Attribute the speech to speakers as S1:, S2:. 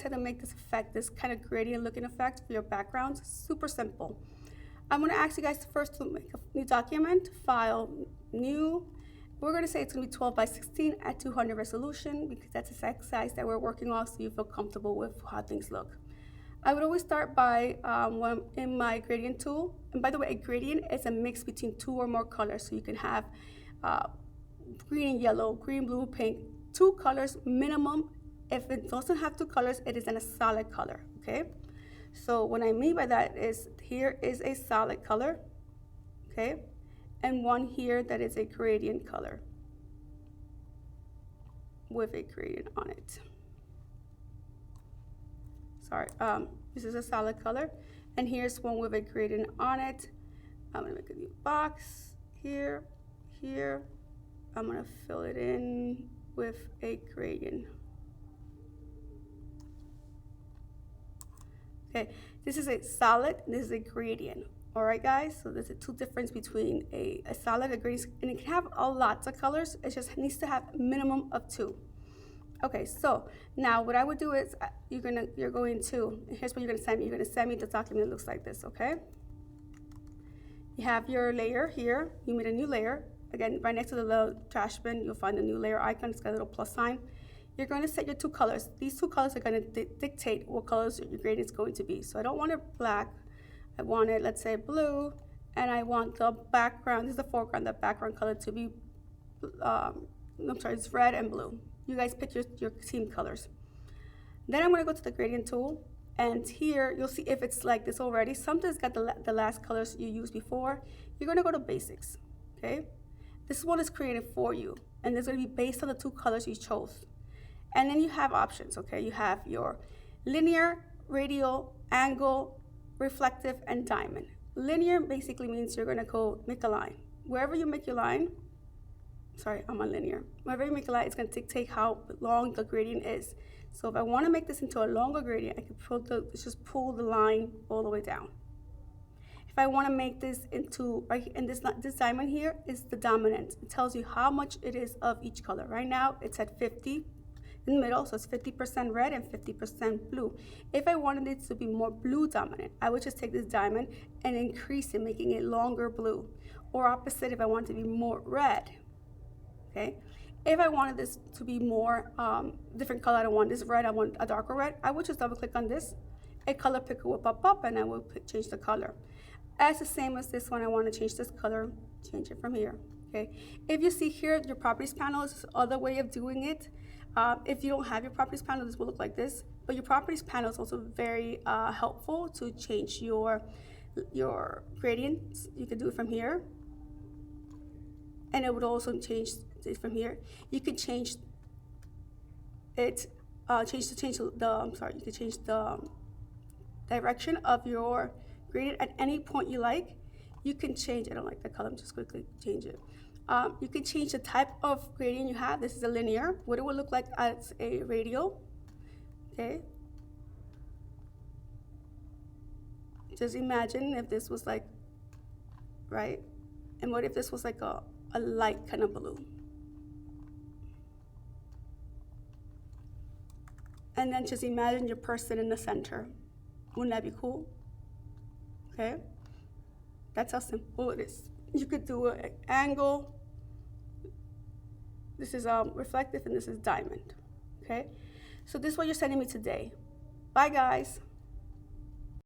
S1: how to make this effect, this kind of gradient looking effect for your backgrounds. Super simple. I'm going to ask you guys first to make a new document, file, new. We're going to say it's going to be 12 by 16 at 200 resolution because that's the exact size that we're working on, so you feel comfortable with how things look. I would always start by in my gradient tool. And by the way, a gradient is a mix between two or more colors. So you can have green and yellow, green, blue, pink, 2 colors minimum. If it doesn't have 2 colors, it is in a solid color, okay? So what I mean by that is here is a solid color, okay? And one here that is a gradient color with a gradient on it. Sorry, this is a solid color. And here's one with a gradient on it. I'm gonna make a new box here, here. I'm gonna fill it in with a gradient. Okay, this is a solid, this is a gradient. All right, guys, so there's a 2 difference between a solid, a gradient, and it can have a lots of colors. It just needs to have a minimum of 2. Okay, so now what I would do is here's what you're gonna send me. You're gonna send me the document that looks like this, okay? You have your layer here. You made a new layer. Again, right next to the little trash bin, you'll find the new layer icon. It's got a little plus sign. You're going to set your 2 colors. These 2 colors are going to dictate what colors your gradient is going to be. So I don't want it black. I want it, let's say, blue. And I want the background, this is the foreground, the background color to be, it's red and blue. You guys pick your team colors. Then I'm going to go to the gradient tool. And here, you'll see if it's like this already. Something's got the last colors you used before. You're going to go to basics, okay? This one is created for you. And it's going to be based on the 2 colors you chose. And then you have options, okay? You have your linear, radial, angle, reflective, and diamond. Linear basically means you're gonna go make a line. Wherever you make your line, sorry, I'm on linear. Wherever you make a line, it's gonna dictate how long the gradient is. So if I wanna make this into a longer gradient, I can just pull the line all the way down. If I wanna make this into, and this diamond here is the dominant. It tells you how much it is of each color. Right now, it's at 50. In the middle, so it's 50% red and 50% blue. If I wanted it to be more blue dominant, I would just take this diamond and increase it, making it longer blue. Or opposite, if I want it to be more red, okay? If I wanted this to be more different color, I don't want this red, I want a darker red, I would just double click on this. A color picker will pop up and I will change the color. As the same as this one, I want to change this color, change it from here, okay? If you see here, your properties panel is this other way of doing it. If you don't have your properties panel, this will look like this. But your properties panel is also very helpful to change your gradients. You can do it from here. And it would also change it from here. You can change it, you can change the direction of your gradient at any point you like. You can change, I don't like that color, I'm just quickly change it. You can change the type of gradient you have. This is a linear. What it would look like as a radial, okay? Just imagine if this was like, right? And what if this was like a light kind of blue? And then just imagine your person in the center. Wouldn't that be cool? Okay? That's how simple it is. You could do an angle. This is reflective and this is diamond, okay? So this is what you're sending me today. Bye, guys.